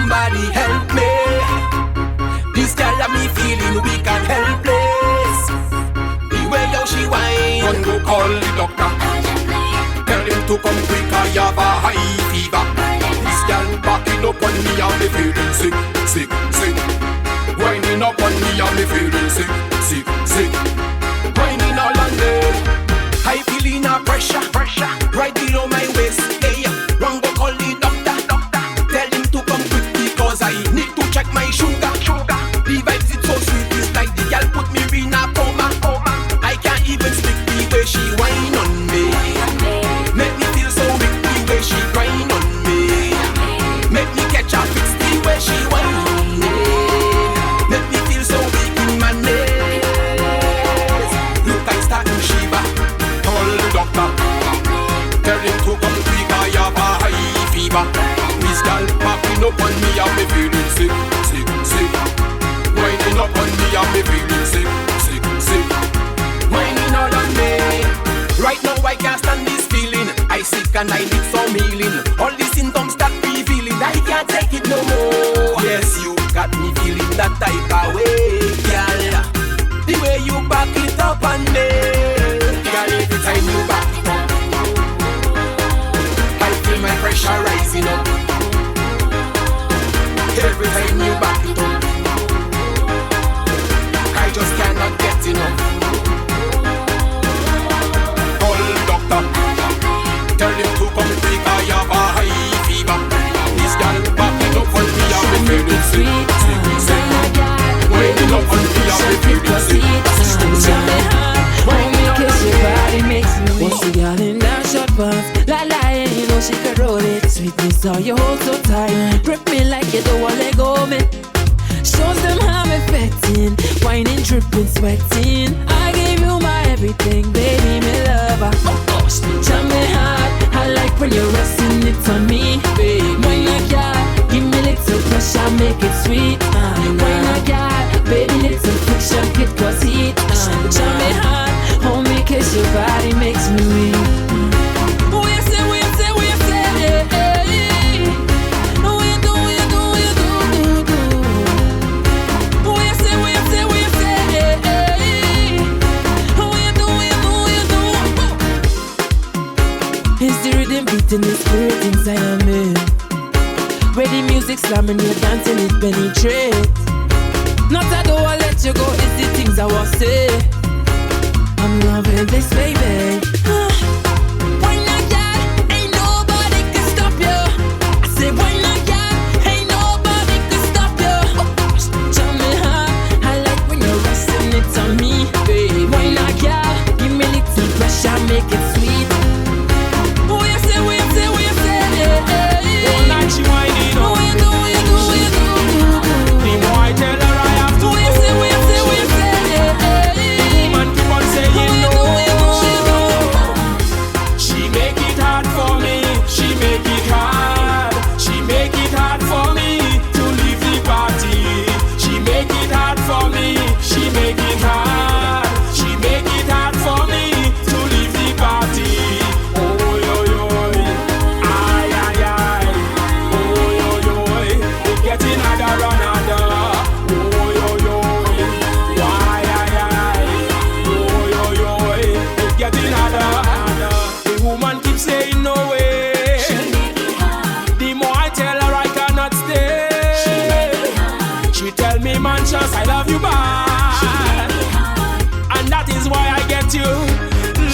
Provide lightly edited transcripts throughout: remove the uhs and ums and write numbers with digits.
somebody help me. This girl got me feeling weak and helpless. The way how she whine, run go call the doctor. Tell him to come quick, I have a high fever. This girl backing up on me and me feeling sick, sick, sick. Whining up on me and me feeling sick, sick, sick. Whining all on me. I feeling a pressure, pressure right below my waist. Hey, run go call the doctor, doctor. Tell him to come quick because I need to check my sugar, sugar. The vibes it's so sweet, it's like the girl put me in a coma, coma. I can't even speak the way she whine on me. Make me feel so weak the way she grind on me. Make me catch a fix the way she whine on me. Make me feel so weak in my knees. Look like starting Shiva. Call the doctor. Tell him to come quick, I have a high fever. This girl popping up on me and me feeling sick, sick, sick. Whining up on me and me feeling sick, sick, sick. Whining all on me. Right now I can't stand this feeling. I sick and I need some healing. All the symptoms that be feeling, I can't take it no more. Yes, you got me feeling that type of way, girl. The way you back it up on me, girl, every time you back it up, I feel my pressure rising up. Every time you back it up, I just cannot get enough. Call the doctor. Tell him to come quick, I have a high fever. This girl backing up on me and me feeling sick, sick, sick. Waiting up on me and me feeling sick, sick, sick. When me kiss your body makes me weak. Once the girl in that short pants, la la, and you know she could roll it. Sweetness, how you hold so tight. Grip me like you don't want to let go of me. Shows them how me fetting, whining, dripping, sweating. I gave you my everything, baby, me lover. Tell me hard, I like when you're resting it on me, baby. When I got, give me little pressure, make it sweet. When I got, baby, little friction, it cause heat. Tell me hard, hold me, kiss your body makes me weak. Beating the spirit inside of me. Ready music slamming, you're dancing, it penetrates. Not I don't wanna let you go, it's the things I want to say. I'm loving this, baby. Why not, girl? Ain't nobody can stop you. I say, why not, girl? Ain't nobody can stop you. Tell me how, I like when you're resting it on me, baby. Why not, girl? Give me little pressure, make it sweet. She whining on me. The more I tell her I have to go, the woman keep on saying no. She make it hard for me. She make it hard. She make it hard for me to leave the party. She make it hard for me. She make it hard. She make it hard for me to leave the party. Oh yo yo, ay ay ay. Getting harder and harder. Oh yo yo, why oh yo yo, it's getting harder. The woman keeps saying no way. The more I tell her I cannot stay. She tell me, man, chance I love you bad, and that is why I get you,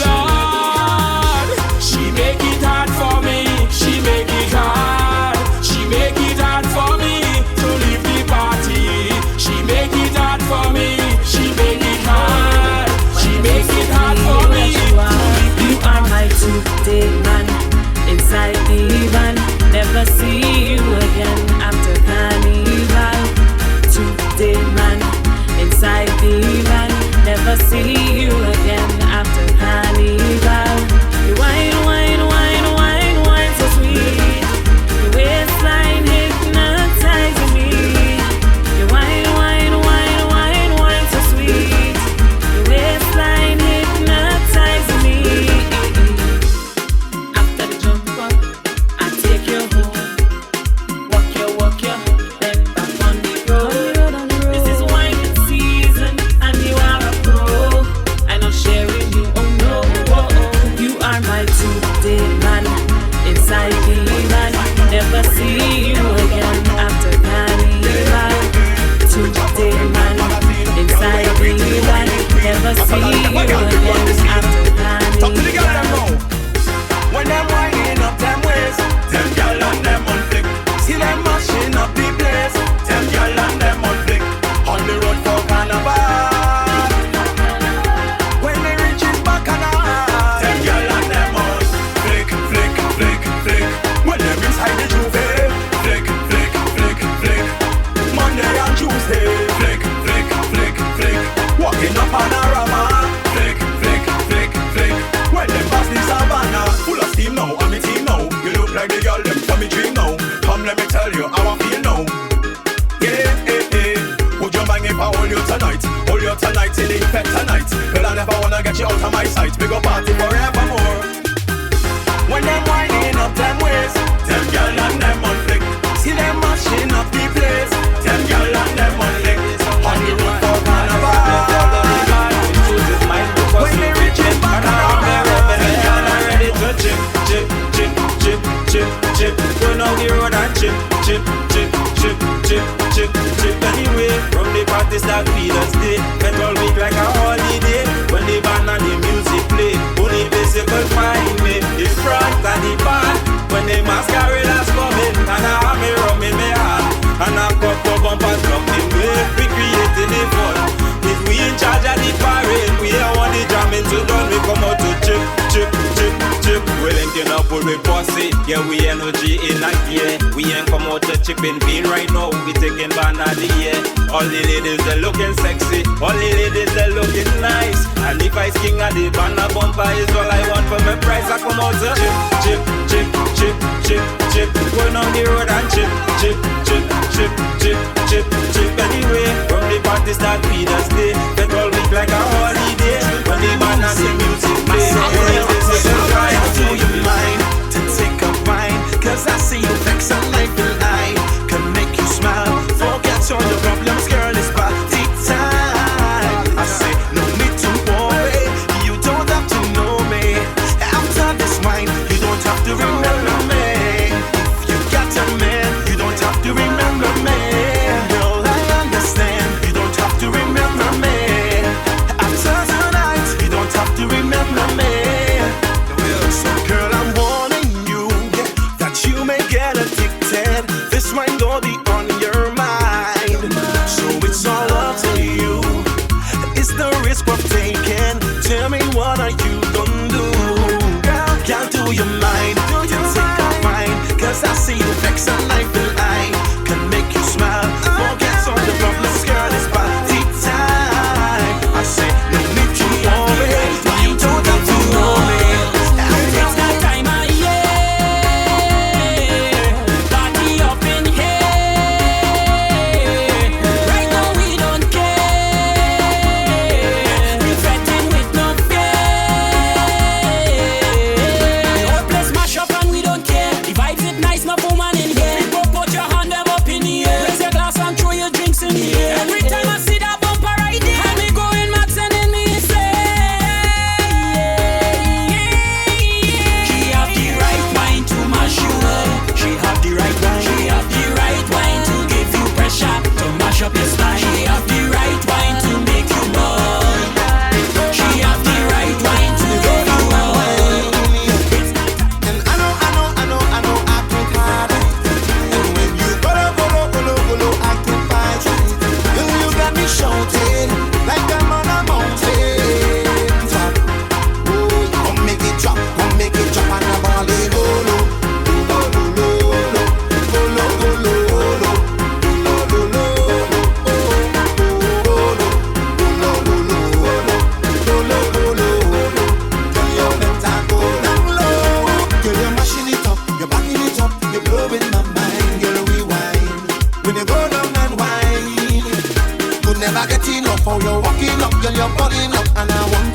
Lord. She make it hard for me. She make it hard. She make it hard for me. She make it hard for me. She make it hard. She make it hard for me. You are my today man inside the van. Never see you again after carnival. Today man inside the van. Never see you again after carnival. You wine, wine, wine, wine, wine so sweet. Your waistline hypnotizing me. You wine, wine, wine, wine, wine so sweet. Your waistline hypnotizing me. After the jump up, I take you home. girl them for me dream now. Come let me tell you how I feel now. Yeah, would you mind if I hold you tonight? Hold you tonight till the effect tonight. Girl, I never wanna get you out of my sight. We go party forevermore. When them winding up them waist, them girl and them on flick. See them mashing up the place. Them girl and them on flick. On the roof for carnival. When they reach it back around, them girl are ready to chip, chip, chip, chip, chip, chip. Go down the road and chip, chip, chip, chip, chip, chip, chip. Anyway, from the party start feed us day. Met all week like a holiday. When the band and the music play, only bicycle find me in front of the band. When the masqueraders coming, and I have me rum in my hand, and I cup to bumper jumping way. We creating the fun. If we in charge of the parade, we don't want the jamming to done. We come out to chip, chip, chip, chip. We linking up with we posse, yeah, we energy in a gear. We ain't come out to chip in vain right now. We taking band of the year. All the ladies they looking sexy, all the ladies they looking nice. And if I king of the band a bumper is all I want for my price. I come out to chip, chip, chip, chip, chip, chip. Going on the road and chip, chip, chip, chip, chip, chip, chip. Anyway, from the party start feed us day. Get all week like a holiday. When the band and the music play, do you mind to take a wine? Cause I see you vex and life and I can make you smile. Forget all your problems, girl, it's party time. I say, no need to worry, you don't have to know me. After this wine, you don't have to remember me. If you got a man, you don't have to remember me. Girl, I understand, you don't have to remember me. After tonight, you don't have to remember me. So girl, I'm warning you that you may get addicted. This wine gonna be on your mind. So it's all up to you. It's the risk of taking. Tell me what are you gonna do? Girl, do you mind? Do you take a wine? Cause I see you vex and life and I can make you smile. Forget all the problems, girl, it's party time. I say, no need to worry, you don't have to know me. Never get enough, how you're walking up, girl, you're falling up, and I want